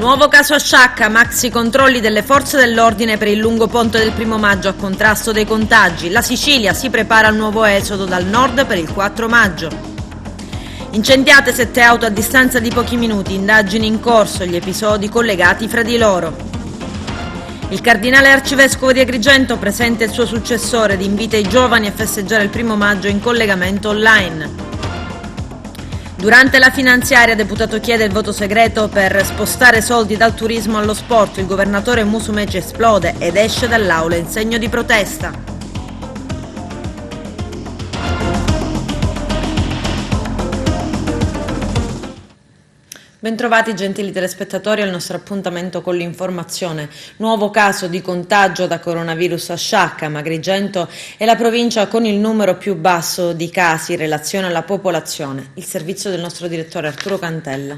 Nuovo caso a Sciacca, maxi controlli delle forze dell'ordine per il lungo ponte del 1° maggio a contrasto dei contagi. La Sicilia si prepara al nuovo esodo dal nord per il 4 maggio. Incendiate 7 auto a distanza di pochi minuti, indagini in corso, gli episodi collegati fra di loro. Il cardinale arcivescovo di Agrigento presenta il suo successore ed invita i giovani a festeggiare il 1° maggio in collegamento online. Durante la finanziaria, deputato chiede il voto segreto per spostare soldi dal turismo allo sport. Il governatore Musumeci esplode ed esce dall'aula in segno di protesta. Bentrovati gentili telespettatori al nostro appuntamento con l'informazione. Nuovo caso di contagio da coronavirus a Sciacca, ma Agrigento è la provincia con il numero più basso di casi in relazione alla popolazione. Il servizio del nostro direttore Arturo Cantella.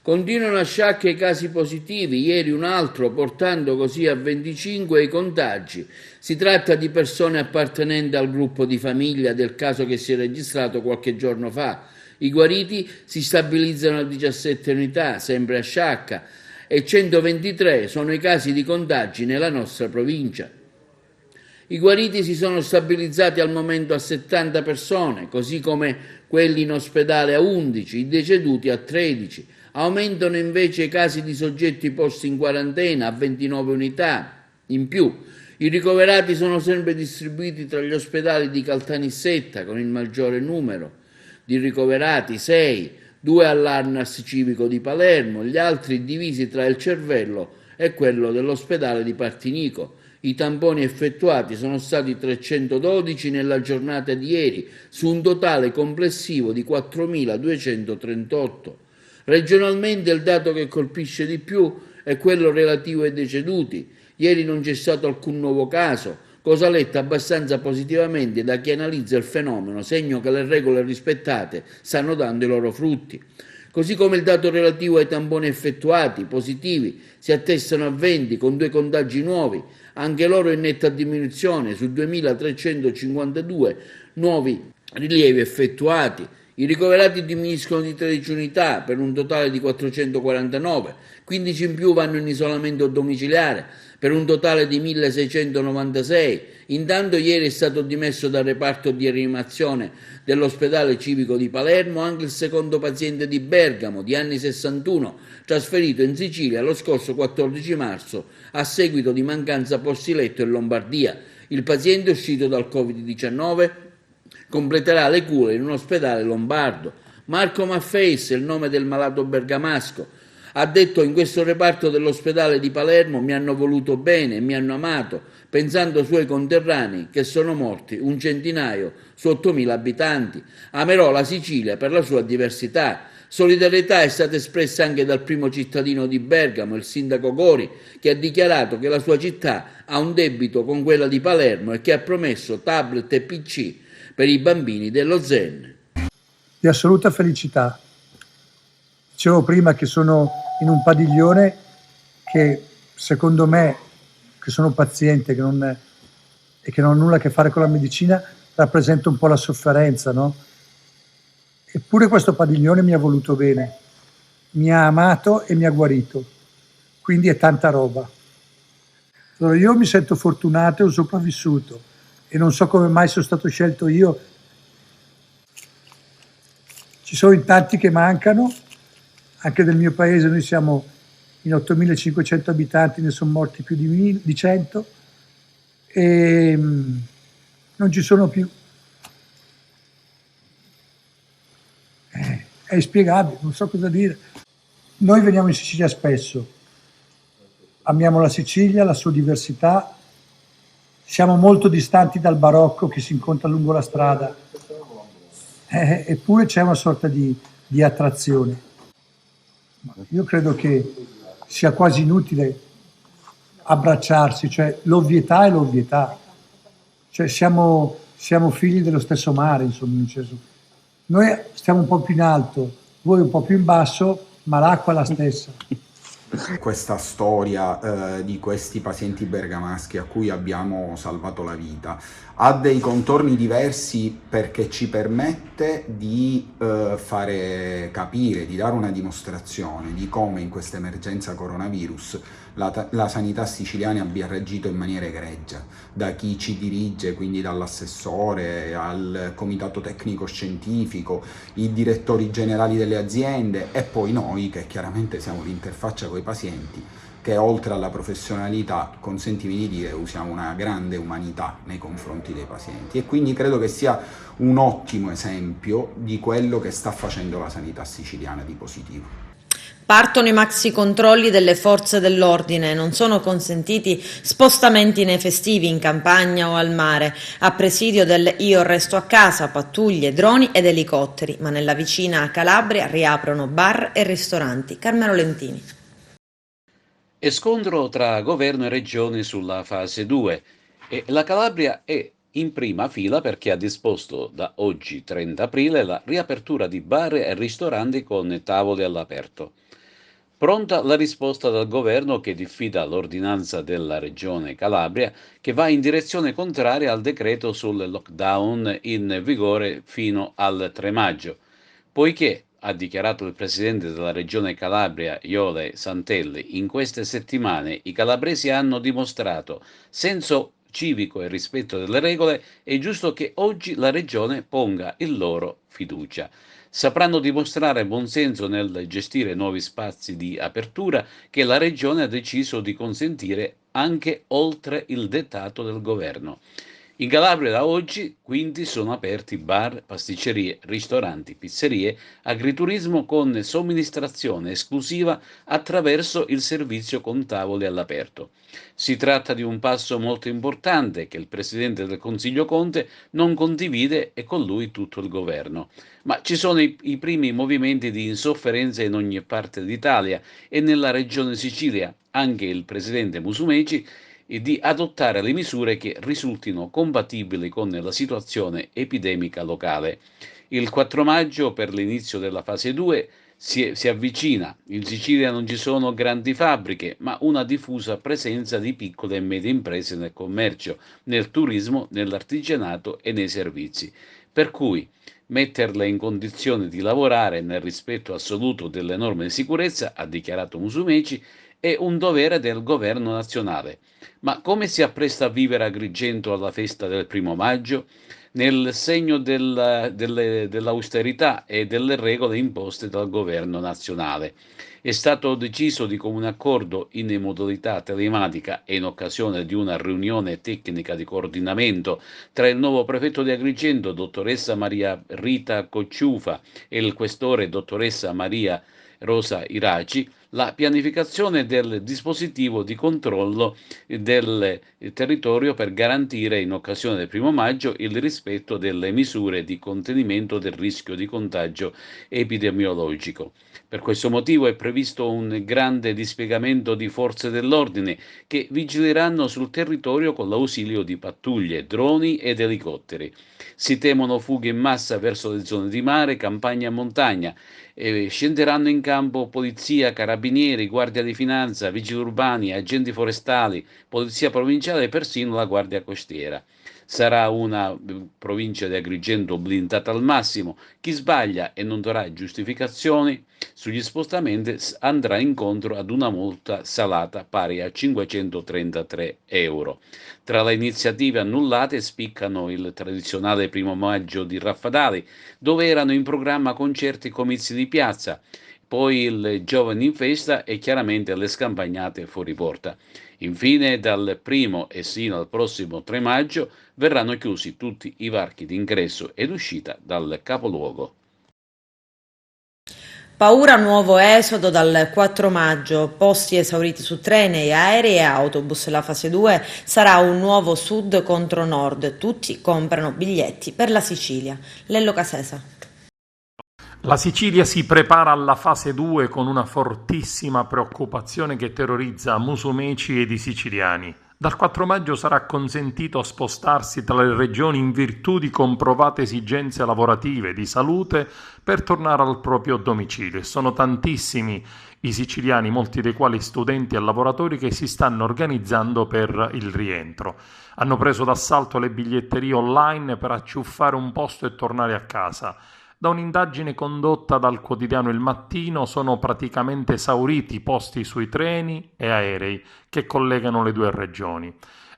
Continuano a Sciacca i casi positivi, ieri un altro, portando così a 25 i contagi. Si tratta di persone appartenenti al gruppo di famiglia del caso che si è registrato qualche giorno fa. I guariti si stabilizzano a 17 unità, sempre a Sciacca, e 123 sono i casi di contagi nella nostra provincia. I guariti si sono stabilizzati al momento a 70 persone, così come quelli in ospedale a 11, i deceduti a 13. Aumentano invece i casi di soggetti posti in quarantena a 29 unità. In più, i ricoverati sono sempre distribuiti tra gli ospedali di Caltanissetta con il maggiore numero di ricoverati, 6, 2 all'Arnas civico di Palermo, gli altri divisi tra il Cervello e quello dell'ospedale di Partinico. I tamponi effettuati sono stati 312 nella giornata di ieri, su un totale complessivo di 4.238. Regionalmente il dato che colpisce di più è quello relativo ai deceduti. Ieri non c'è stato alcun nuovo caso, cosa letta abbastanza positivamente da chi analizza il fenomeno, segno che le regole rispettate stanno dando i loro frutti. Così come il dato relativo ai tamponi effettuati, positivi, si attestano a 20 con 2 contagi nuovi, anche loro in netta diminuzione su 2.352 nuovi rilievi effettuati. I ricoverati diminuiscono di 13 unità per un totale di 449, 15 in più vanno in isolamento domiciliare per un totale di 1.696. Intanto ieri è stato dimesso dal reparto di rianimazione dell'ospedale civico di Palermo anche il secondo paziente di Bergamo, di anni 61, trasferito in Sicilia lo scorso 14 marzo a seguito di mancanza posti letto in Lombardia. Il paziente uscito dal Covid-19 completerà le cure in un ospedale lombardo. Marco Maffeis è il nome del malato bergamasco. Ha detto: in questo reparto dell'ospedale di Palermo mi hanno voluto bene, mi hanno amato, pensando ai suoi conterranei che sono morti, un centinaio su 8.000 abitanti. Amerò la Sicilia per la sua diversità. Solidarietà è stata espressa anche dal primo cittadino di Bergamo, il sindaco Gori, che ha dichiarato che la sua città ha un debito con quella di Palermo e che ha promesso tablet e PC per i bambini dello Zen. Di assoluta felicità. Dicevo prima che sono in un padiglione che secondo me, che sono paziente e che non ho nulla a che fare con la medicina, rappresenta un po' la sofferenza, no? Eppure questo padiglione mi ha voluto bene, mi ha amato e mi ha guarito, quindi è tanta roba. Allora io mi sento fortunato e ho sopravvissuto e non so come mai sono stato scelto io. Ci sono in tanti che mancano, anche del mio paese. Noi siamo in 8.500 abitanti, ne sono morti più di 100 e non ci sono più. È inspiegabile, non so cosa dire. Noi veniamo in Sicilia spesso, amiamo la Sicilia, la sua diversità, siamo molto distanti dal barocco che si incontra lungo la strada, eppure c'è una sorta di attrazione. Io credo che sia quasi inutile abbracciarsi, cioè l'ovvietà è l'ovvietà, cioè siamo figli dello stesso mare, insomma. Noi stiamo un po' più in alto, voi un po' più in basso, ma l'acqua è la stessa. questa storia di questi pazienti bergamaschi a cui abbiamo salvato la vita. Ha dei contorni diversi perché ci permette di fare capire, di dare una dimostrazione di come in questa emergenza coronavirus la sanità siciliana abbia reagito in maniera egregia, da chi ci dirige, quindi dall'assessore al comitato tecnico scientifico, i direttori generali delle aziende e poi noi che chiaramente siamo l'interfaccia con i pazienti, che oltre alla professionalità, consentimi di dire, usiamo una grande umanità nei confronti dei pazienti, e quindi credo che sia un ottimo esempio di quello che sta facendo la sanità siciliana di positivo. Partono i maxi controlli delle forze dell'ordine, non sono consentiti spostamenti nei festivi, in campagna o al mare, a presidio del Io resto a casa, pattuglie, droni ed elicotteri, ma nella vicina Calabria riaprono bar e ristoranti. Carmelo Lentini. E scontro tra governo e regione sulla fase 2 e la Calabria è in prima fila perché ha disposto da oggi 30 aprile la riapertura di bar e ristoranti con tavoli all'aperto. Pronta la risposta dal governo che diffida l'ordinanza della regione Calabria che va in direzione contraria al decreto sul lockdown in vigore fino al 3 maggio, poiché, ha dichiarato il presidente della regione Calabria, Iole Santelli, in queste settimane i calabresi hanno dimostrato senso civico e rispetto delle regole, è giusto che oggi la regione ponga il loro fiducia. Sapranno dimostrare buonsenso nel gestire nuovi spazi di apertura che la regione ha deciso di consentire anche oltre il dettato del governo. In Calabria da oggi quindi sono aperti bar, pasticcerie, ristoranti, pizzerie, agriturismo con somministrazione esclusiva attraverso il servizio con tavoli all'aperto. Si tratta di un passo molto importante che il Presidente del Consiglio Conte non condivide e con lui tutto il governo. Ma ci sono i primi movimenti di insofferenza in ogni parte d'Italia e nella regione Sicilia. Anche il Presidente Musumeci e di adottare le misure che risultino compatibili con la situazione epidemica locale. Il 4 maggio, per l'inizio della fase 2, si avvicina. In Sicilia non ci sono grandi fabbriche, ma una diffusa presenza di piccole e medie imprese nel commercio, nel turismo, nell'artigianato e nei servizi. Per cui metterle in condizione di lavorare nel rispetto assoluto delle norme di sicurezza, ha dichiarato Musumeci, è un dovere del governo nazionale. Ma come si appresta a vivere Agrigento alla festa del 1 maggio? Nel segno dell'austerità e delle regole imposte dal governo nazionale. È stato deciso di comune accordo in modalità telematica e in occasione di una riunione tecnica di coordinamento tra il nuovo prefetto di Agrigento, dottoressa Maria Rita Cocciufa, e il questore, dottoressa Maria Rosa Iraci, la pianificazione del dispositivo di controllo del territorio per garantire in occasione del 1 maggio il rispetto delle misure di contenimento del rischio di contagio epidemiologico. Per questo motivo è previsto un grande dispiegamento di forze dell'ordine che vigileranno sul territorio con l'ausilio di pattuglie, droni ed elicotteri. Si temono fughe in massa verso le zone di mare, campagna e montagna. Scenderanno in campo polizia, carabinieri, guardia di finanza, vigili urbani, agenti forestali, polizia provinciale e persino la guardia costiera. Sarà una provincia di Agrigento blindata al massimo. Chi sbaglia e non darà giustificazioni sugli spostamenti andrà incontro ad una multa salata pari a 533 euro. Tra le iniziative annullate spiccano il tradizionale 1 maggio di Raffadali, dove erano in programma concerti e comizi di piazza, poi il Giovani in Festa e chiaramente le scampagnate fuori porta. Infine, dal 1 e sino al prossimo 3 maggio verranno chiusi tutti i varchi d'ingresso ed uscita dal capoluogo. Paura nuovo esodo dal 4 maggio, posti esauriti su treni, aerei e autobus. La fase 2 sarà un nuovo sud contro nord, tutti comprano biglietti per la Sicilia. Lello Casesa. La Sicilia si prepara alla fase 2 con una fortissima preoccupazione che terrorizza Musumeci ed i siciliani. Dal 4 maggio sarà consentito spostarsi tra le regioni in virtù di comprovate esigenze lavorative, di salute, per tornare al proprio domicilio. E sono tantissimi i siciliani, molti dei quali studenti e lavoratori, che si stanno organizzando per il rientro. Hanno preso d'assalto le biglietterie online per acciuffare un posto e tornare a casa. Da un'indagine condotta dal quotidiano Il Mattino sono praticamente esauriti i posti sui treni e aerei che collegano le due regioni.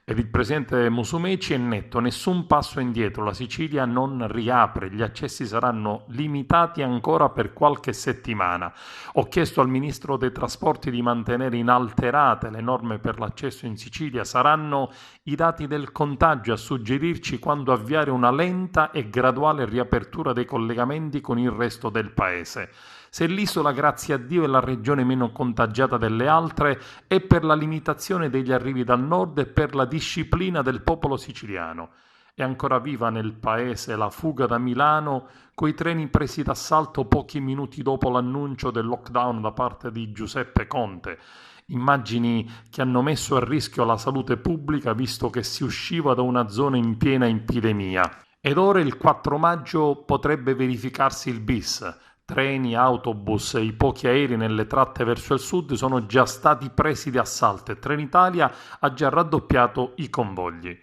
Ed il presidente Musumeci è netto: nessun passo indietro, la Sicilia non riapre, gli accessi saranno limitati ancora per qualche settimana. Ho chiesto al ministro dei trasporti di mantenere inalterate le norme per l'accesso in Sicilia. Saranno i dati del contagio a suggerirci quando avviare una lenta e graduale riapertura dei collegamenti con il resto del paese. Se l'isola, grazie a Dio, è la regione meno contagiata delle altre, è per la limitazione degli arrivi dal nord e per la disciplina del popolo siciliano. È ancora viva nel paese la fuga da Milano, coi treni presi d'assalto pochi minuti dopo l'annuncio del lockdown da parte di Giuseppe Conte. Immagini che hanno messo a rischio la salute pubblica, visto che si usciva da una zona in piena epidemia. Ed ora il 4 maggio potrebbe verificarsi il bis. Treni, autobus e i pochi aerei nelle tratte verso il sud sono già stati presi di assalto e Trenitalia ha già raddoppiato i convogli.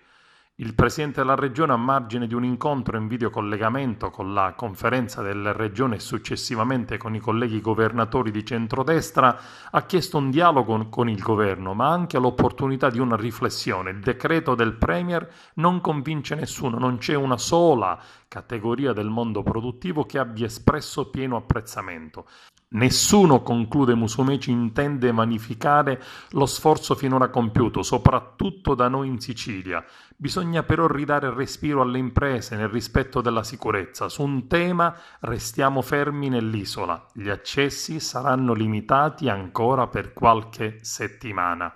Il presidente della regione, a margine di un incontro in videocollegamento con la conferenza della regione e successivamente con i colleghi governatori di centrodestra, ha chiesto un dialogo con il governo, ma anche l'opportunità di una riflessione. Il decreto del Premier non convince nessuno, non c'è una sola categoria del mondo produttivo che abbia espresso pieno apprezzamento. Nessuno, conclude Musumeci, intende vanificare lo sforzo finora compiuto, soprattutto da noi in Sicilia. Bisogna però ridare respiro alle imprese nel rispetto della sicurezza. Su un tema restiamo fermi nell'isola. Gli accessi saranno limitati ancora per qualche settimana.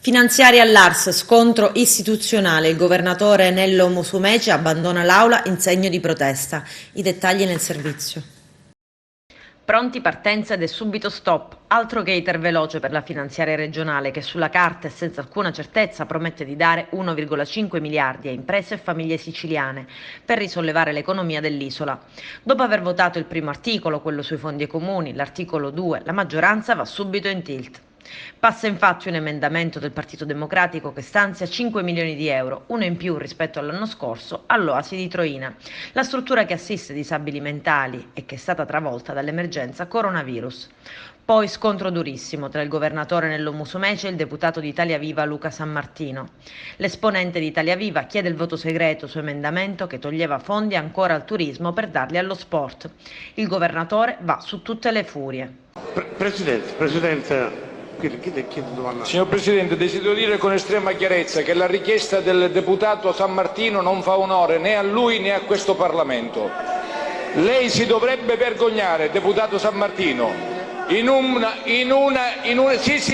Finanziaria all'Ars, scontro istituzionale. Il governatore Nello Musumeci abbandona l'aula in segno di protesta. I dettagli nel servizio. Pronti partenza ed è subito stop, altro che iter veloce per la finanziaria regionale che sulla carta e senza alcuna certezza promette di dare 1,5 miliardi a imprese e famiglie siciliane per risollevare l'economia dell'isola. Dopo aver votato il primo articolo, quello sui fondi ai comuni, l'articolo 2, la maggioranza va subito in tilt. Passa infatti un emendamento del Partito Democratico che stanzia 5 milioni di euro, uno in più rispetto all'anno scorso, all'Oasi di Troina, la struttura che assiste disabili mentali e che è stata travolta dall'emergenza coronavirus. Poi scontro durissimo tra il governatore Nello Musumeci e il deputato di Italia Viva Luca Sammartino. L'esponente di Italia Viva chiede il voto segreto su emendamento che toglieva fondi ancora al turismo per darli allo sport. Il governatore va su tutte le furie. Presidente. Signor Presidente, desidero dire con estrema chiarezza che la richiesta del deputato Sammartino non fa onore né a lui né a questo Parlamento. Lei si dovrebbe vergognare, deputato Sammartino. Sì,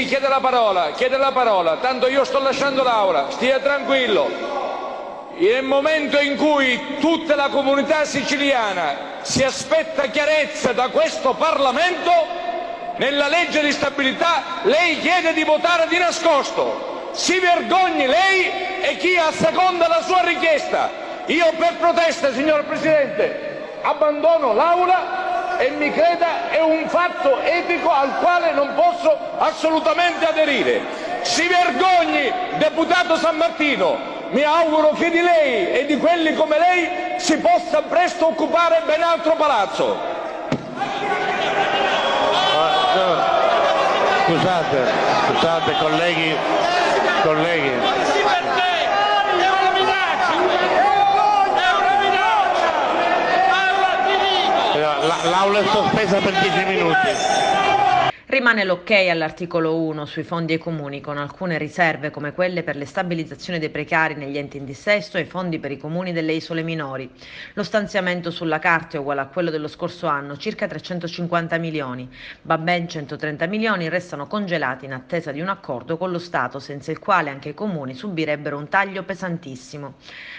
chiede la parola, tanto io sto lasciando l'aula, stia tranquillo. Nel momento in cui tutta la comunità siciliana si aspetta chiarezza da questo Parlamento, nella legge di stabilità lei chiede di votare di nascosto. Si vergogni lei e chi asseconda la sua richiesta. Io per protesta, signor Presidente, abbandono l'aula e mi creda è un fatto etico al quale non posso assolutamente aderire. Si vergogni, deputato Sammartino. Mi auguro che di lei e di quelli come lei si possa presto occupare ben altro palazzo. Scusate colleghi. L'aula è sospesa per 10 minuti. Rimane l'ok all'articolo 1 sui fondi ai comuni, con alcune riserve come quelle per le stabilizzazioni dei precari negli enti in dissesto e i fondi per i comuni delle isole minori. Lo stanziamento sulla carta è uguale a quello dello scorso anno, circa 350 milioni, ma ben 130 milioni restano congelati in attesa di un accordo con lo Stato, senza il quale anche i comuni subirebbero un taglio pesantissimo.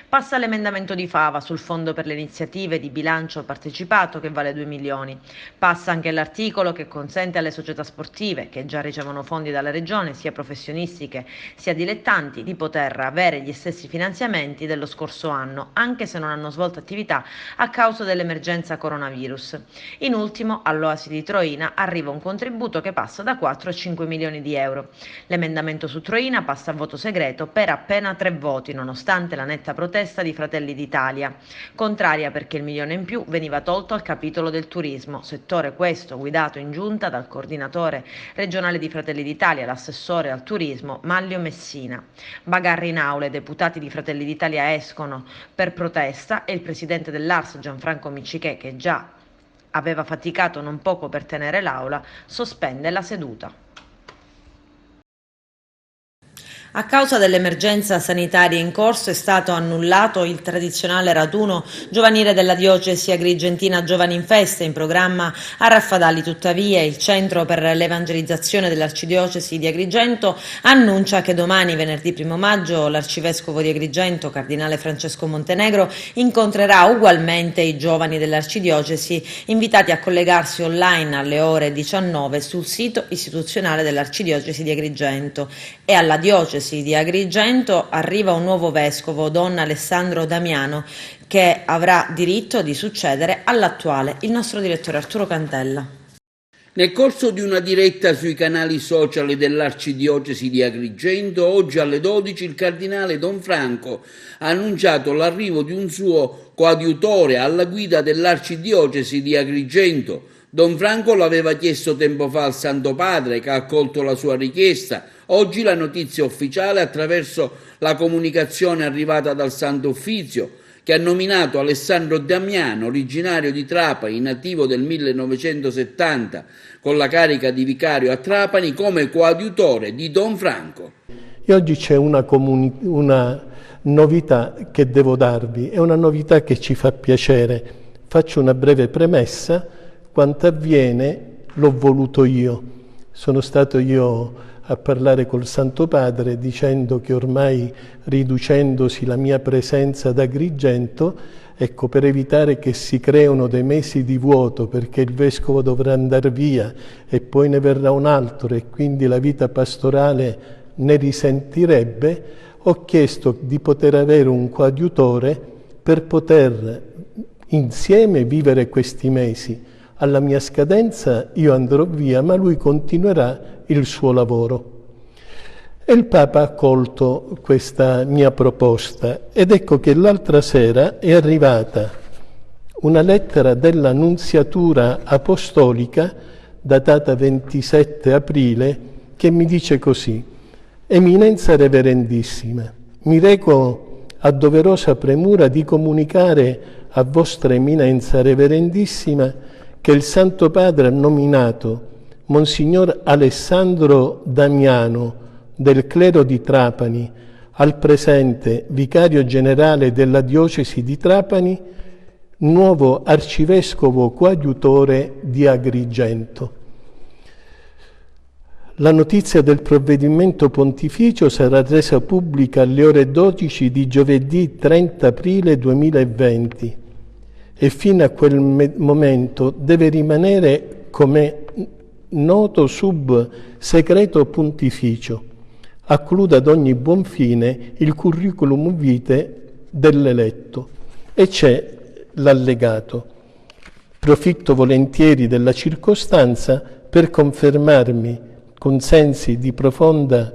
Passa l'emendamento di Fava sul fondo per le iniziative di bilancio partecipato che vale 2 milioni. Passa anche l'articolo che consente alle società società sportive che già ricevono fondi dalla Regione, sia professionistiche sia dilettanti, di poter avere gli stessi finanziamenti dello scorso anno, anche se non hanno svolto attività a causa dell'emergenza coronavirus. In ultimo, all'Oasi di Troina arriva un contributo che passa da 4 a 5 milioni di euro. L'emendamento su Troina passa a voto segreto per appena 3 voti, nonostante la netta protesta di Fratelli d'Italia, contraria perché il milione in più veniva tolto al capitolo del turismo, settore questo guidato in giunta dal coordinatore regionale di Fratelli d'Italia, l'assessore al turismo Manlio Messina. Bagarre in aula, i deputati di Fratelli d'Italia escono per protesta e il presidente dell'ARS Gianfranco Miccichè, che già aveva faticato non poco per tenere l'aula, sospende la seduta. A causa dell'emergenza sanitaria in corso è stato annullato il tradizionale raduno giovanile della diocesi agrigentina Giovani in Festa, in programma a Raffadali. Tuttavia il Centro per l'Evangelizzazione dell'Arcidiocesi di Agrigento annuncia che domani, venerdì 1 maggio, l'Arcivescovo di Agrigento, Cardinale Francesco Montenegro, incontrerà ugualmente i giovani dell'Arcidiocesi, invitati a collegarsi online alle ore 19 sul sito istituzionale dell'Arcidiocesi di Agrigento. E alla diocesi di Agrigento arriva un nuovo vescovo, Don Alessandro Damiano, che avrà diritto di succedere all'attuale. Il nostro direttore Arturo Cantella. Nel corso di una diretta sui canali social dell'Arcidiocesi di Agrigento, oggi alle 12 il cardinale Don Franco ha annunciato l'arrivo di un suo coadiutore alla guida dell'Arcidiocesi di Agrigento. Don Franco l'aveva chiesto tempo fa al Santo Padre, che ha accolto la sua richiesta. Oggi la notizia ufficiale, attraverso la comunicazione arrivata dal Santo Uffizio, che ha nominato Alessandro Damiano, originario di Trapani, nativo del 1970, con la carica di vicario a Trapani, come coadiutore di Don Franco. E oggi c'è una novità che devo darvi, è una novità che ci fa piacere. Faccio una breve premessa: quanto avviene l'ho voluto io. Sono stato io a parlare col Santo Padre dicendo che ormai, riducendosi la mia presenza ad Agrigento, ecco, per evitare che si creino dei mesi di vuoto, perché il Vescovo dovrà andare via e poi ne verrà un altro e quindi la vita pastorale ne risentirebbe, ho chiesto di poter avere un coadiutore per poter insieme vivere questi mesi. Alla mia scadenza io andrò via, ma lui continuerà il suo lavoro. E il Papa ha accolto questa mia proposta ed ecco che l'altra sera è arrivata una lettera della Nunziatura Apostolica datata 27 aprile che mi dice così: Eminenza Reverendissima, mi reco a doverosa premura di comunicare a Vostra Eminenza Reverendissima che il Santo Padre ha nominato Monsignor Alessandro Damiano del clero di Trapani, al presente vicario generale della diocesi di Trapani, nuovo arcivescovo coadiutore di Agrigento. La notizia del provvedimento pontificio sarà resa pubblica alle ore 12 di giovedì 30 aprile 2020 e fino a quel momento deve rimanere, come noto, sub segreto pontificio. Accluda ad ogni buon fine il curriculum vitae dell'eletto e c'è l'allegato. Profitto volentieri della circostanza per confermarmi con sensi di profonda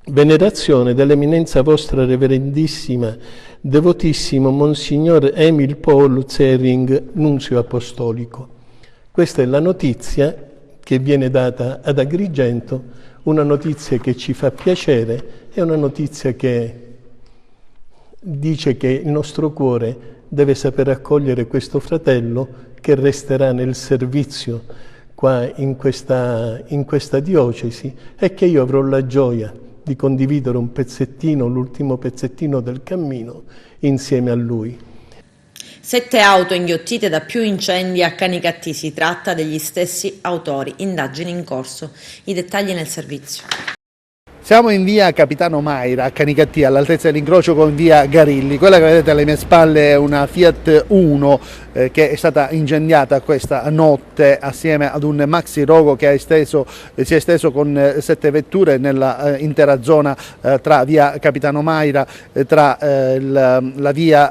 venerazione dell'eminenza vostra reverendissima, devotissimo Monsignor Emil Paul Zering, nunzio apostolico. Questa è la notizia che viene data ad Agrigento, una notizia che ci fa piacere, è una notizia che dice che il nostro cuore deve saper accogliere questo fratello che resterà nel servizio qua in questa diocesi e che io avrò la gioia di condividere un pezzettino, l'ultimo pezzettino del cammino insieme a lui. 7 auto inghiottite da più incendi a Canicattì, si tratta degli stessi autori, indagini in corso. I dettagli nel servizio. Siamo in via Capitano Maira a Canicattì, all'altezza dell'incrocio con via Garilli. Quella che vedete alle mie spalle è una Fiat Uno che è stata incendiata questa notte assieme ad un maxi rogo che si è esteso con 7 vetture nella intera zona tra via Capitano Maira, tra la via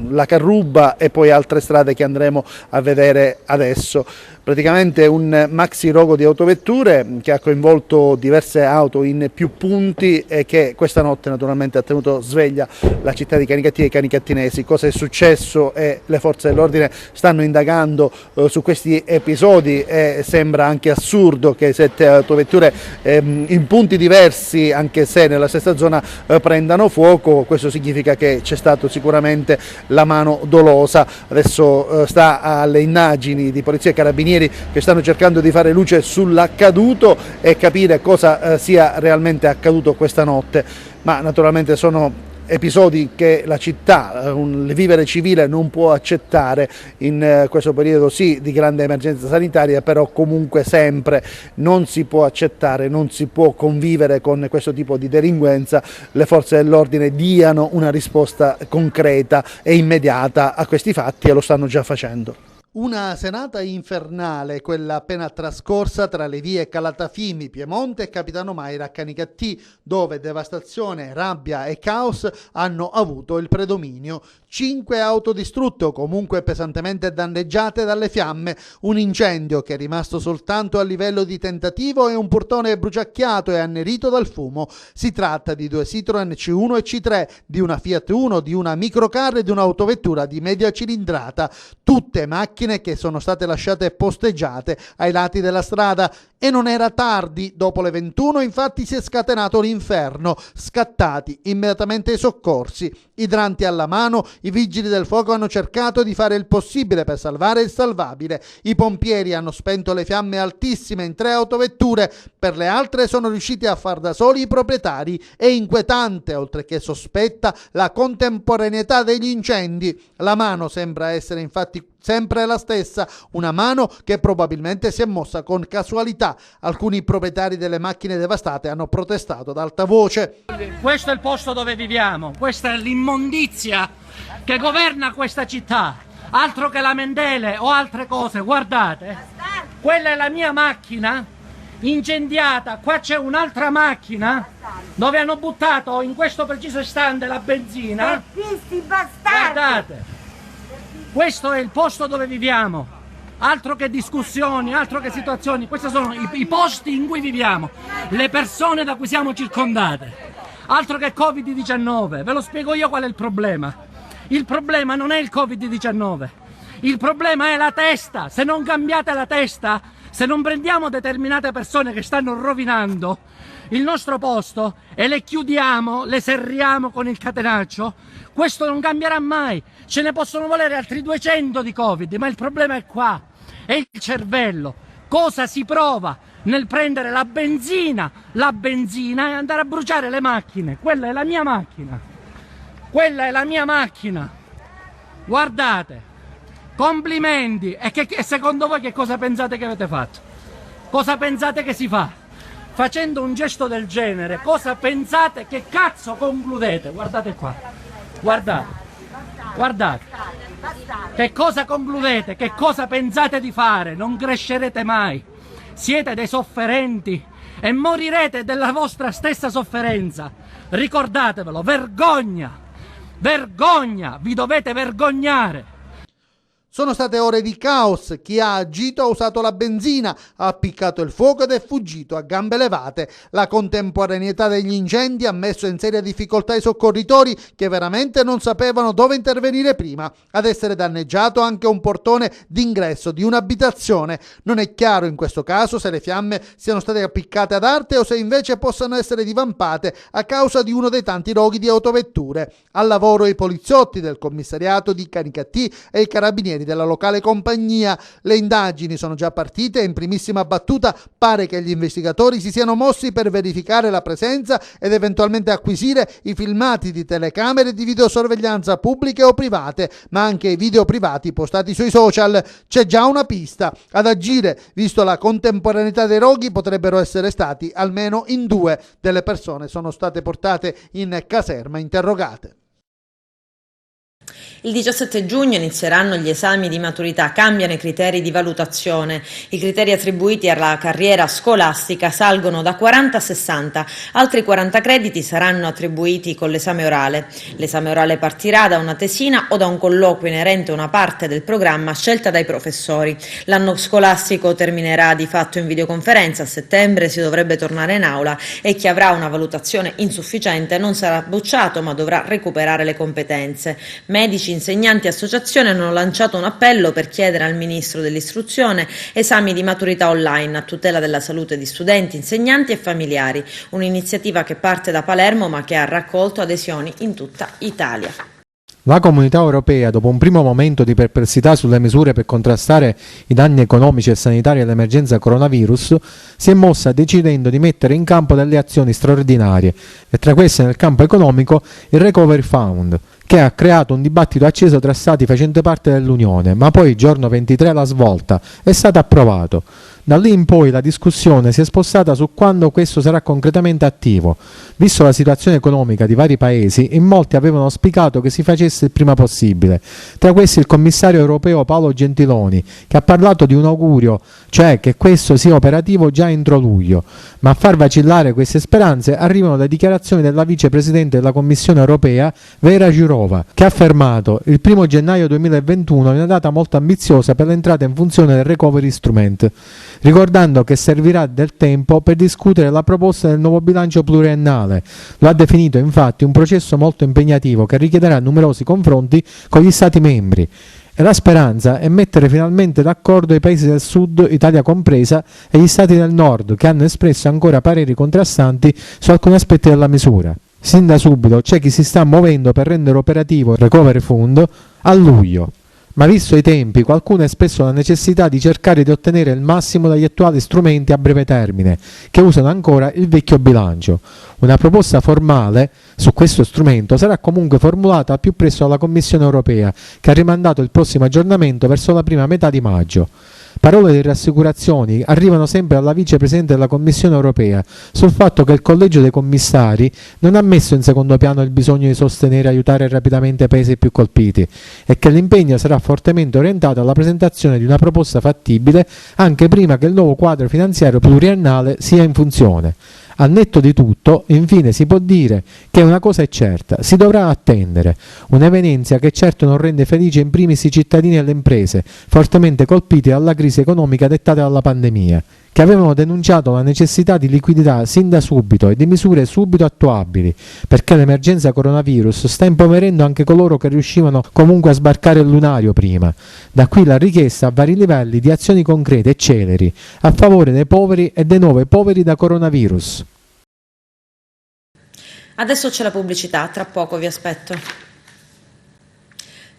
La Carruba e poi altre strade che andremo a vedere adesso. Praticamente un maxi rogo di autovetture che ha coinvolto diverse auto in più punti e che questa notte naturalmente ha tenuto sveglia la città di Canicattì e i canicattinesi. Cosa è successo e le forze dell'ordine stanno indagando su questi episodi e sembra anche assurdo che 7 autovetture in punti diversi, anche se nella stessa zona, prendano fuoco. Questo significa che c'è stato sicuramente la mano dolosa. Adesso sta alle indagini di polizia e carabinieri che stanno cercando di fare luce sull'accaduto e capire cosa sia realmente accaduto questa notte, ma naturalmente sono episodi che la città, il vivere civile non può accettare in questo periodo sì di grande emergenza sanitaria, però comunque sempre non si può accettare, non si può convivere con questo tipo di delinquenza. Le forze dell'ordine diano una risposta concreta e immediata a questi fatti e lo stanno già facendo. Una serata infernale, quella appena trascorsa tra le vie Calatafimi, Piemonte e Capitano Maira a Canicattì, dove devastazione, rabbia e caos hanno avuto il predominio. 5 auto distrutte o comunque pesantemente danneggiate dalle fiamme, un incendio che è rimasto soltanto a livello di tentativo e un portone bruciacchiato e annerito dal fumo. Si tratta di 2 Citroen C1 e C3, di una Fiat Uno, di una microcar e di un'autovettura di media cilindrata, tutte macchine che sono state lasciate posteggiate ai lati della strada. E non era tardi, dopo le 21 infatti si è scatenato l'inferno, scattati immediatamente i soccorsi. Idranti alla mano, i vigili del fuoco hanno cercato di fare il possibile per salvare il salvabile. I pompieri hanno spento le fiamme altissime in 3 autovetture, per le altre sono riusciti a far da soli i proprietari. È inquietante, oltre che sospetta, la contemporaneità degli incendi. La mano sembra essere infatti sempre la stessa, una mano che probabilmente si è mossa con casualità. Alcuni proprietari delle macchine devastate hanno protestato ad alta voce. Questo è il posto dove viviamo, questa è l'immondizia che governa questa città, altro che lamentele o altre cose. Guardate, quella è la mia macchina incendiata, qua c'è un'altra macchina dove hanno buttato in questo preciso istante la benzina. Guardate, questo è il posto dove viviamo, altro che discussioni, altro che situazioni. Questi sono i posti in cui viviamo, le persone da cui siamo circondate, altro che Covid-19. Ve lo spiego io qual è il problema. Il problema non è il Covid-19, il problema è la testa. Se non cambiate la testa, se non prendiamo determinate persone che stanno rovinando il nostro posto e le chiudiamo, le serriamo con il catenaccio, questo non cambierà mai. Ce ne possono volere altri 200 di Covid, ma il problema è qua, è il cervello. Cosa si prova nel prendere la benzina e andare a bruciare le macchine? Quella è la mia macchina, quella è la mia macchina. Guardate, complimenti. E secondo voi che cosa pensate che avete fatto? Cosa pensate che si fa? Facendo un gesto del genere, cosa pensate, che cazzo concludete? Guardate qua, guardate. Guardate, che cosa concludete? Che cosa pensate di fare? Non crescerete mai. Siete dei sofferenti e morirete della vostra stessa sofferenza. Ricordatevelo, vergogna! Vergogna! Vi dovete vergognare! Sono state ore di caos, chi ha agito ha usato la benzina, ha appiccato il fuoco ed è fuggito a gambe levate. La contemporaneità degli incendi ha messo in seria difficoltà i soccorritori che veramente non sapevano dove intervenire prima. Ad essere danneggiato anche un portone d'ingresso di un'abitazione. Non è chiaro in questo caso se le fiamme siano state appiccate ad arte o se invece possano essere divampate a causa di uno dei tanti roghi di autovetture. Al lavoro i poliziotti del commissariato di Canicattì e i carabinieri della locale compagnia. Le indagini sono già partite e in primissima battuta pare che gli investigatori si siano mossi per verificare la presenza ed eventualmente acquisire i filmati di telecamere di videosorveglianza pubbliche o private, ma anche i video privati postati sui social. C'è già una pista. Ad agire, visto la contemporaneità dei roghi, potrebbero essere stati almeno in 2 delle persone sono state portate in caserma interrogate. Il 17 giugno inizieranno gli esami di maturità, cambiano i criteri di valutazione. I criteri attribuiti alla carriera scolastica salgono da 40 a 60, altri 40 crediti saranno attribuiti con l'esame orale. L'esame orale partirà da una tesina o da un colloquio inerente a una parte del programma scelta dai professori. L'anno scolastico terminerà di fatto in videoconferenza, a settembre si dovrebbe tornare in aula e chi avrà una valutazione insufficiente non sarà bocciato ma dovrà recuperare le competenze. Medici, insegnanti e associazioni hanno lanciato un appello per chiedere al Ministro dell'Istruzione esami di maturità online a tutela della salute di studenti, insegnanti e familiari, un'iniziativa che parte da Palermo ma che ha raccolto adesioni in tutta Italia. La Comunità Europea, dopo un primo momento di perplessità sulle misure per contrastare i danni economici e sanitari all'emergenza coronavirus, si è mossa decidendo di mettere in campo delle azioni straordinarie e tra queste nel campo economico il Recovery Fund, che ha creato un dibattito acceso tra stati facenti parte dell'Unione, ma poi il giorno 23 la svolta è stato approvato. Da lì in poi la discussione si è spostata su quando questo sarà concretamente attivo. Visto la situazione economica di vari paesi, in molti avevano auspicato che si facesse il prima possibile. Tra questi il commissario europeo Paolo Gentiloni, che ha parlato di un augurio, cioè che questo sia operativo già entro luglio. Ma a far vacillare queste speranze arrivano le dichiarazioni della vicepresidente della Commissione europea, Vera Jourova, che ha affermato il 1 gennaio 2021 è una data molto ambiziosa per l'entrata in funzione del Recovery Instrument, ricordando che servirà del tempo per discutere la proposta del nuovo bilancio pluriennale. Lo ha definito infatti un processo molto impegnativo che richiederà numerosi confronti con gli Stati membri. E la speranza è mettere finalmente d'accordo i paesi del sud, Italia compresa, e gli stati del nord, che hanno espresso ancora pareri contrastanti su alcuni aspetti della misura. Sin da subito c'è chi si sta muovendo per rendere operativo il Recovery Fund a luglio. Ma visto i tempi, qualcuno ha espresso la necessità di cercare di ottenere il massimo dagli attuali strumenti a breve termine, che usano ancora il vecchio bilancio. Una proposta formale su questo strumento sarà comunque formulata al più presto dalla Commissione europea, che ha rimandato il prossimo aggiornamento verso la prima metà di maggio. Parole di rassicurazioni arrivano sempre dalla vicepresidente della Commissione europea sul fatto che il collegio dei commissari non ha messo in secondo piano il bisogno di sostenere e aiutare rapidamente i paesi più colpiti e che l'impegno sarà fortemente orientato alla presentazione di una proposta fattibile anche prima che il nuovo quadro finanziario pluriennale sia in funzione. Al netto di tutto, infine, si può dire che una cosa è certa, si dovrà attendere, un'evenienza che certo non rende felice in primis i cittadini e le imprese, fortemente colpiti dalla crisi economica dettata dalla pandemia, che avevano denunciato la necessità di liquidità sin da subito e di misure subito attuabili, perché l'emergenza coronavirus sta impoverendo anche coloro che riuscivano comunque a sbarcare il lunario prima. Da qui la richiesta a vari livelli di azioni concrete e celeri a favore dei poveri e dei nuovi poveri da coronavirus. Adesso c'è la pubblicità, tra poco vi aspetto.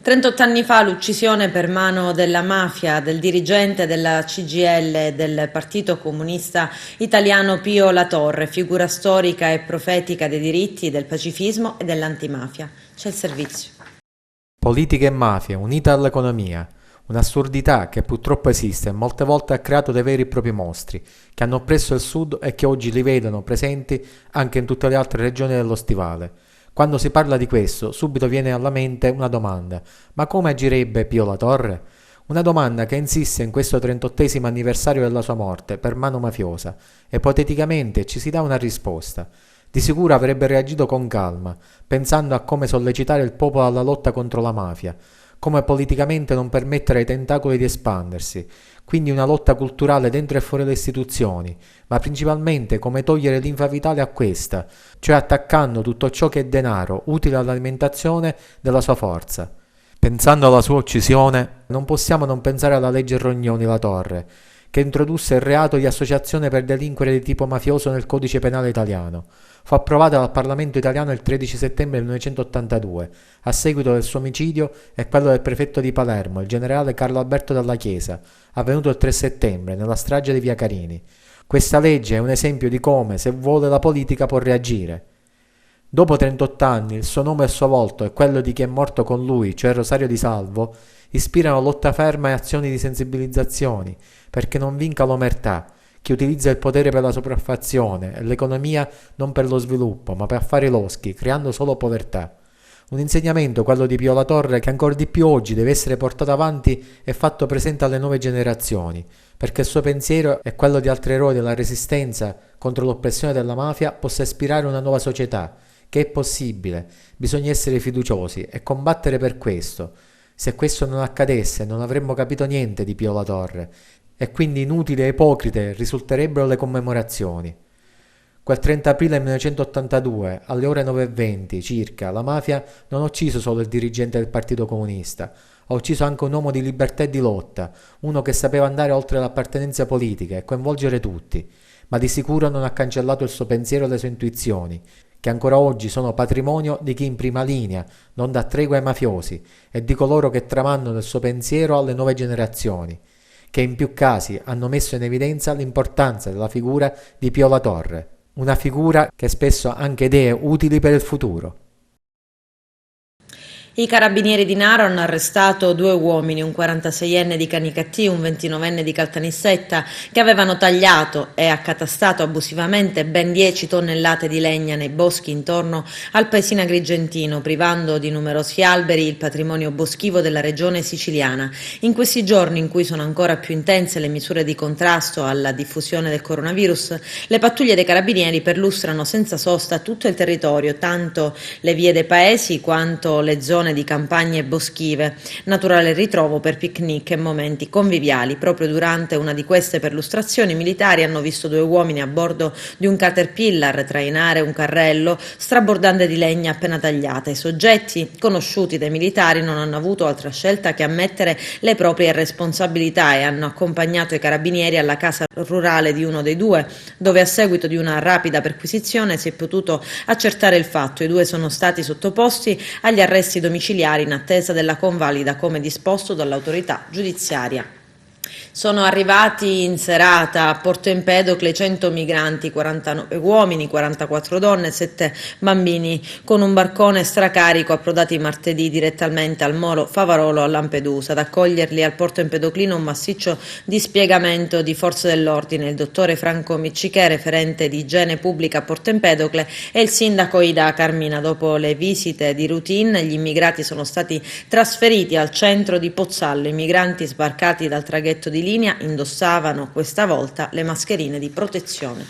38 anni fa l'uccisione per mano della mafia del dirigente della CGIL e del Partito Comunista Italiano Pio La Torre, figura storica e profetica dei diritti, del pacifismo e dell'antimafia. C'è il servizio. Politica e mafia unita all'economia, un'assurdità che purtroppo esiste e molte volte ha creato dei veri e propri mostri che hanno oppresso il Sud e che oggi li vedono presenti anche in tutte le altre regioni dello Stivale. Quando si parla di questo, subito viene alla mente una domanda: ma come agirebbe Pio La Torre? Una domanda che insiste in questo 38esimo anniversario della sua morte per mano mafiosa. Ipoteticamente ci si dà una risposta. Di sicuro avrebbe reagito con calma, pensando a come sollecitare il popolo alla lotta contro la mafia, come politicamente non permettere ai tentacoli di espandersi, quindi una lotta culturale dentro e fuori le istituzioni, ma principalmente come togliere linfa vitale a questa, cioè attaccando tutto ciò che è denaro, utile all'alimentazione della sua forza. Pensando alla sua uccisione, non possiamo non pensare alla legge Rognoni-La Torre, che introdusse il reato di associazione per delinquere di tipo mafioso nel codice penale italiano. Fu approvata dal Parlamento italiano il 13 settembre 1982, a seguito del suo omicidio e quello del prefetto di Palermo, il generale Carlo Alberto Dalla Chiesa, avvenuto il 3 settembre nella strage di Via Carini. Questa legge è un esempio di come, se vuole, la politica può reagire. Dopo 38 anni, il suo nome e il suo volto e quello di chi è morto con lui, cioè Rosario Di Salvo, ispirano lotta ferma e azioni di sensibilizzazione, perché non vinca l'omertà, chi utilizza il potere per la sopraffazione e l'economia non per lo sviluppo, ma per affari loschi, creando solo povertà. Un insegnamento, quello di Pio La Torre, che ancor di più oggi deve essere portato avanti e fatto presente alle nuove generazioni, perché il suo pensiero e quello di altri eroi della resistenza contro l'oppressione della mafia possa ispirare una nuova società, che è possibile, bisogna essere fiduciosi e combattere per questo. Se questo non accadesse non avremmo capito niente di Pio La Torre e quindi inutili e ipocrite risulterebbero le commemorazioni. Quel 30 aprile 1982, alle ore 9:20 circa, la mafia non ha ucciso solo il dirigente del Partito Comunista, ha ucciso anche un uomo di libertà e di lotta, uno che sapeva andare oltre l'appartenenza politica e coinvolgere tutti, ma di sicuro non ha cancellato il suo pensiero e le sue intuizioni, che ancora oggi sono patrimonio di chi in prima linea non dà tregua ai mafiosi e di coloro che tramandano il suo pensiero alle nuove generazioni, che in più casi hanno messo in evidenza l'importanza della figura di Pio La Torre, una figura che spesso ha anche idee utili per il futuro. I carabinieri di Naro hanno arrestato 2 uomini, un 46enne di Canicattì e un 29enne di Caltanissetta, che avevano tagliato e accatastato abusivamente ben 10 tonnellate di legna nei boschi intorno al paesino agrigentino, privando di numerosi alberi il patrimonio boschivo della regione siciliana. In questi giorni in cui sono ancora più intense le misure di contrasto alla diffusione del coronavirus, le pattuglie dei carabinieri perlustrano senza sosta tutto il territorio, tanto le vie dei paesi quanto le zone di campagne boschive, naturale ritrovo per picnic e momenti conviviali. Proprio durante una di queste perlustrazioni, i militari hanno visto 2 uomini a bordo di un Caterpillar trainare un carrello strabordante di legna appena tagliata. I soggetti, conosciuti dai militari, non hanno avuto altra scelta che ammettere le proprie responsabilità e hanno accompagnato i carabinieri alla casa rurale di uno dei 2, dove a seguito di una rapida perquisizione si è potuto accertare il fatto. I 2 sono stati sottoposti agli arresti domiciliari in attesa della convalida come disposto dall'autorità giudiziaria. Sono arrivati in serata a Porto Empedocle 100 migranti, 49 uomini, 44 donne e 7 bambini, con un barcone stracarico approdati martedì direttamente al molo Favarolo a Lampedusa. Ad accoglierli al Porto Empedoclino un massiccio dispiegamento di forze dell'ordine, il dottore Franco Miccichè, referente di igiene pubblica a Porto Empedocle, e il sindaco Ida Carmina. Dopo le visite di routine, gli immigrati sono stati trasferiti al centro di Pozzallo. I migranti sbarcati dal traghetto di linea indossavano questa volta le mascherine di protezione.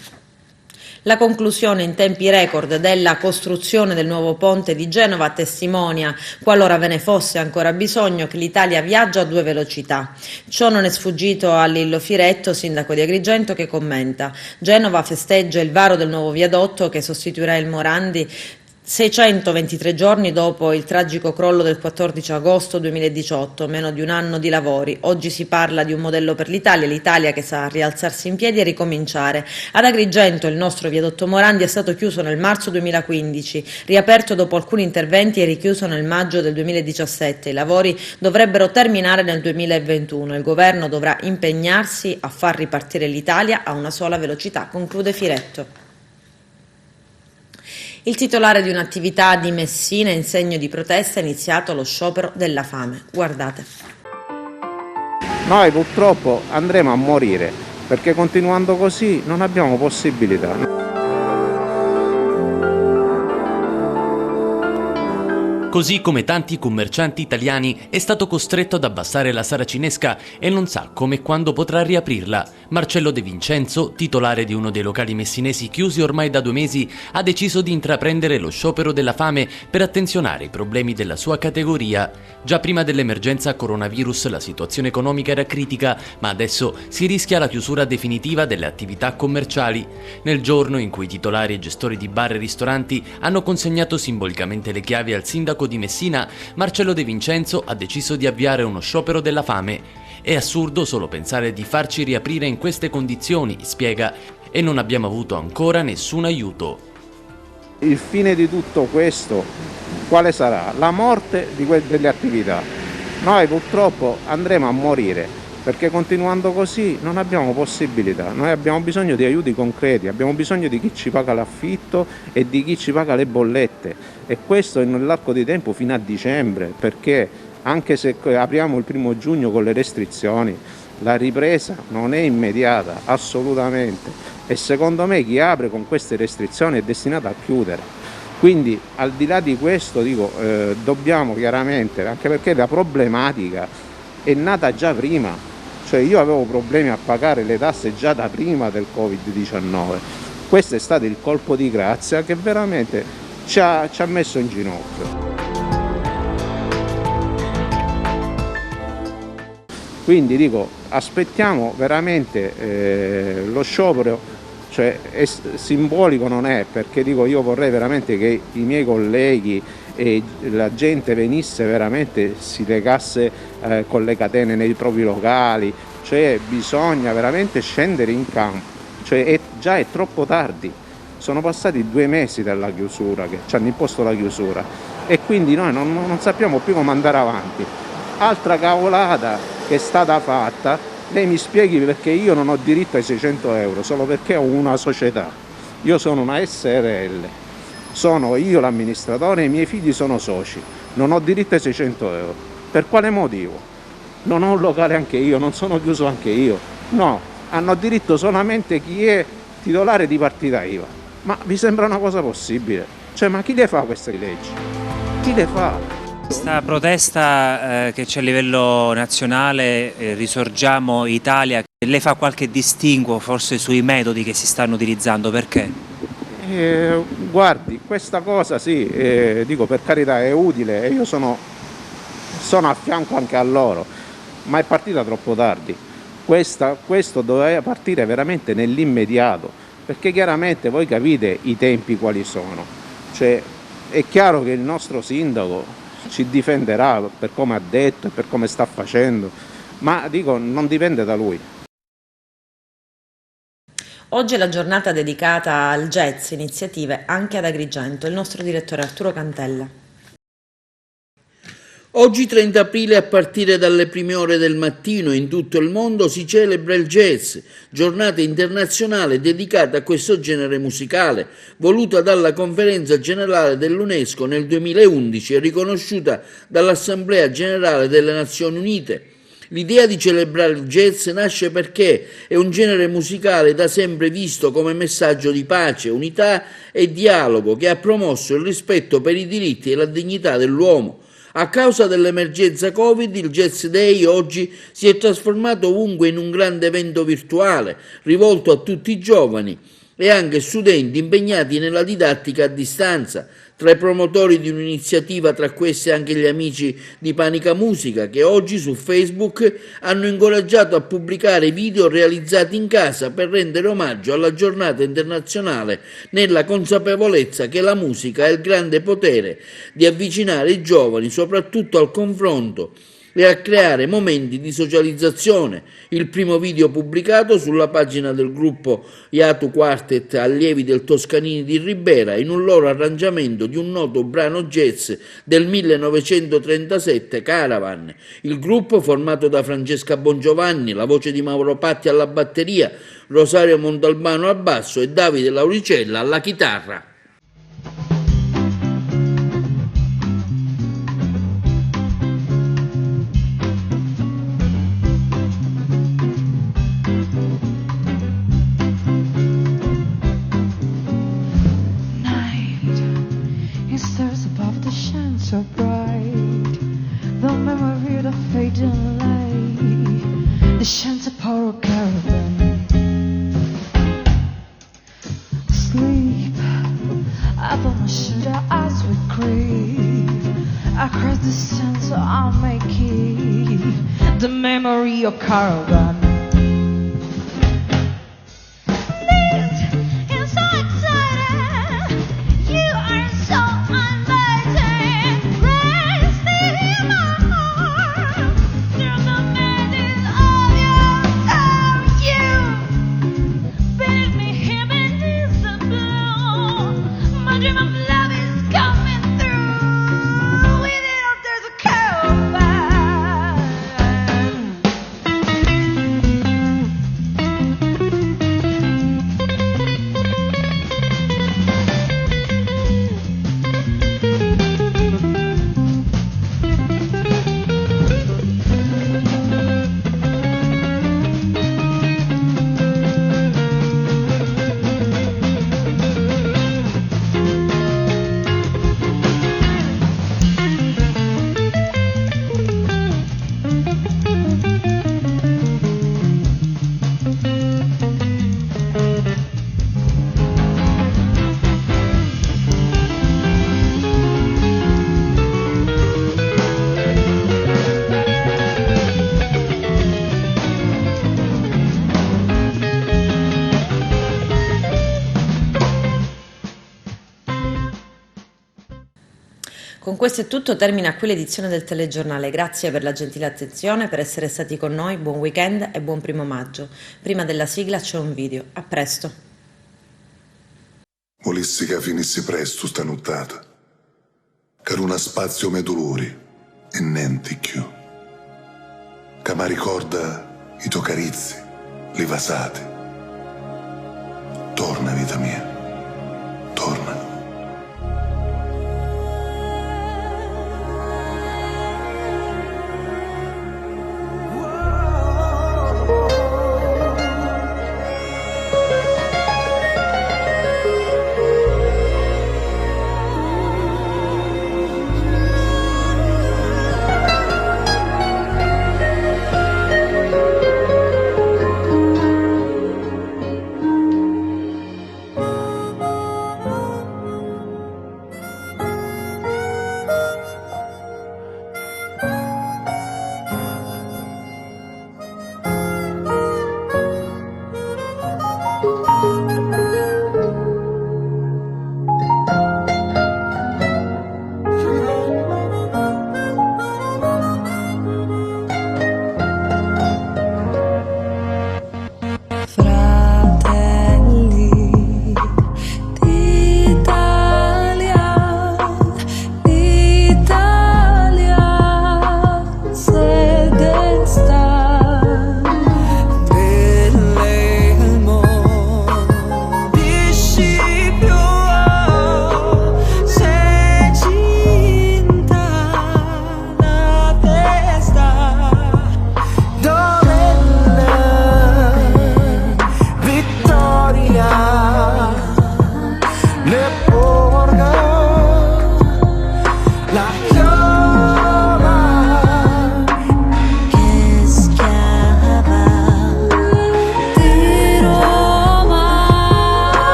La conclusione in tempi record della costruzione del nuovo ponte di Genova testimonia, qualora ve ne fosse ancora bisogno, che l'Italia viaggia a 2 velocità. Ciò non è sfuggito a Lillo Firetto, sindaco di Agrigento, che commenta: Genova festeggia il varo del nuovo viadotto che sostituirà il Morandi 623 giorni dopo il tragico crollo del 14 agosto 2018, meno di un anno di lavori. Oggi si parla di un modello per l'Italia che sa rialzarsi in piedi e ricominciare. Ad Agrigento il nostro viadotto Morandi è stato chiuso nel marzo 2015, riaperto dopo alcuni interventi e richiuso nel maggio del 2017. I lavori dovrebbero terminare nel 2021. Il governo dovrà impegnarsi a far ripartire l'Italia a una sola velocità, conclude Firetto. Il titolare di un'attività di Messina in segno di protesta ha iniziato lo sciopero della fame. Guardate. Noi purtroppo andremo a morire perché continuando così non abbiamo possibilità. Così come tanti commercianti italiani è stato costretto ad abbassare la saracinesca e non sa come e quando potrà riaprirla. Marcello De Vincenzo, titolare di uno dei locali messinesi chiusi ormai da 2 mesi, ha deciso di intraprendere lo sciopero della fame per attenzionare i problemi della sua categoria. Già prima dell'emergenza coronavirus la situazione economica era critica, ma adesso si rischia la chiusura definitiva delle attività commerciali. Nel giorno in cui i titolari e gestori di bar e ristoranti hanno consegnato simbolicamente le chiavi al sindaco di Messina, Marcello De Vincenzo ha deciso di avviare uno sciopero della fame. È assurdo solo pensare di farci riaprire in queste condizioni, spiega, e non abbiamo avuto ancora nessun aiuto. Il fine di tutto questo quale sarà? La morte delle attività. Noi purtroppo andremo a morire, perché continuando così non abbiamo possibilità. Noi abbiamo bisogno di aiuti concreti, abbiamo bisogno di chi ci paga l'affitto e di chi ci paga le bollette, e questo nell'arco di tempo fino a dicembre, perché anche se apriamo il 1° giugno con le restrizioni, la ripresa non è immediata, assolutamente, e secondo me chi apre con queste restrizioni è destinato a chiudere. Quindi al di là di questo dobbiamo chiaramente, anche perché la problematica è nata già prima, cioè io avevo problemi a pagare le tasse già da prima del Covid-19, questo è stato il colpo di grazia che veramente ci ha messo in ginocchio. Quindi dico, aspettiamo veramente lo sciopero, cioè è simbolico non è, perché dico io vorrei veramente che i miei colleghi e la gente venisse veramente, si legasse con le catene nei propri locali, cioè bisogna veramente scendere in campo, cioè già è troppo tardi, sono passati 2 mesi dalla chiusura, che ci hanno imposto la chiusura, e quindi noi non sappiamo più come andare avanti. Altra cavolata che è stata fatta, lei mi spieghi perché io non ho diritto ai 600 euro solo perché ho una società, io sono una SRL, sono io l'amministratore e i miei figli sono soci, non ho diritto ai 600 euro, per quale motivo? Non ho un locale anche io, non sono chiuso anche io, no, hanno diritto solamente chi è titolare di partita IVA, ma vi sembra una cosa possibile? Cioè, ma chi le fa queste leggi? Chi le fa? Questa protesta che c'è a livello nazionale, Risorgiamo Italia, lei fa qualche distinguo forse sui metodi che si stanno utilizzando, perché? Guardi, questa cosa sì, dico per carità è utile e io sono a fianco anche a loro, ma è partita troppo tardi. Questo doveva partire veramente nell'immediato, perché chiaramente voi capite i tempi quali sono, cioè è chiaro che il nostro sindaco ci difenderà per come ha detto e per come sta facendo, ma dico non dipende da lui. Oggi è la giornata dedicata al jazz, iniziative anche ad Agrigento. Il nostro direttore Arturo Cantella. Oggi 30 aprile a partire dalle prime ore del mattino in tutto il mondo si celebra il jazz, giornata internazionale dedicata a questo genere musicale, voluta dalla Conferenza Generale dell'UNESCO nel 2011 e riconosciuta dall'Assemblea Generale delle Nazioni Unite. L'idea di celebrare il jazz nasce perché è un genere musicale da sempre visto come messaggio di pace, unità e dialogo che ha promosso il rispetto per i diritti e la dignità dell'uomo. A causa dell'emergenza Covid, il Jazz Day oggi si è trasformato ovunque in un grande evento virtuale, rivolto a tutti i giovani e anche studenti impegnati nella didattica a distanza. Tra i promotori di un'iniziativa, tra questi anche gli amici di Panica Musica, che oggi su Facebook hanno incoraggiato a pubblicare video realizzati in casa per rendere omaggio alla giornata internazionale, nella consapevolezza che la musica ha il grande potere di avvicinare i giovani soprattutto al confronto e a creare momenti di socializzazione. Il primo video pubblicato sulla pagina del gruppo Iatu Quartet allievi del Toscanini di Ribera in un loro arrangiamento di un noto brano jazz del 1937, Caravan. Il gruppo, formato da Francesca Bongiovanni, la voce di Mauro Patti alla batteria, Rosario Montalbano al basso e Davide Lauricella alla chitarra. So bright, the memory of the fading light, the Shanta Poro caravan. Sleep, I thought my shut eyes would creep. I cried the sun so I'll make it the memory of caravan. There's a man in Con questo è tutto, termina qui l'edizione del telegiornale. Grazie per la gentile attenzione, per essere stati con noi, buon weekend e buon 1° maggio. Prima della sigla c'è un video. A presto. Volessi che finissi presto sta nottata, che non ha spazio me dolori e niente più, che mi ricorda i tuoi carizi, le vasate. Torna vita mia, torna.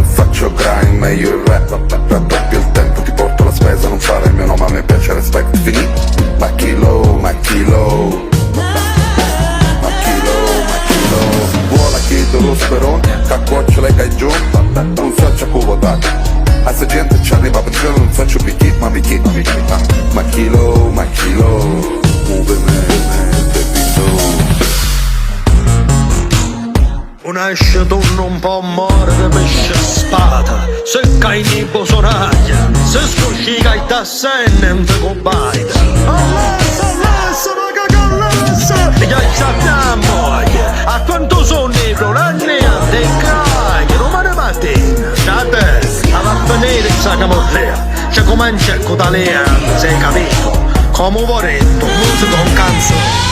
Faccio grind, meglio il rap, raddoppio il tempo, ti porto la spesa, non fare il mio nome, a me piace respect, finì. Ma chilo, vuole chiedo lo sperone, caccuoccio le cai giù, non so c'è come votare. A se gente ci arriva per cielo, non faccio picchi, ma chilo, movimento, Una esce un po' more de pesce spada, se cai ni bosonaglia, se scusci cai da sennente con baita. Allessa, raga callessa, e già sappiamo, a quanto sono negro, la niente, caglia, non me ne mattina, da te, a venire in sacca morrea, c'è come un cecco italiano, sei capito, come un voretto, musica un canzone.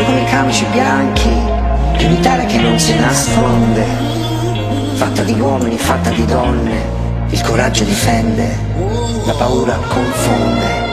Con i camici bianchi di un'Italia che non si nasconde, fatta di uomini, fatta di donne, il coraggio difende, la paura confonde.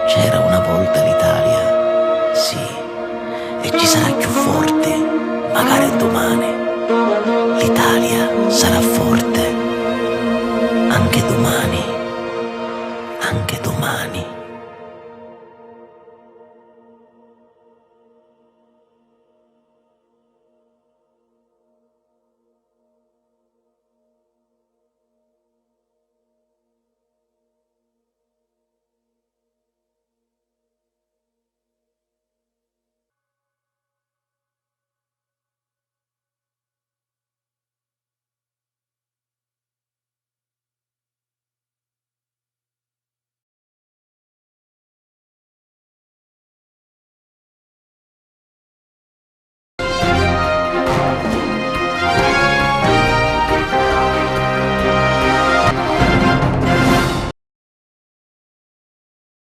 C'era una volta l'Italia, sì, e ci sarà più forte, magari domani. L'Italia sarà forte anche domani.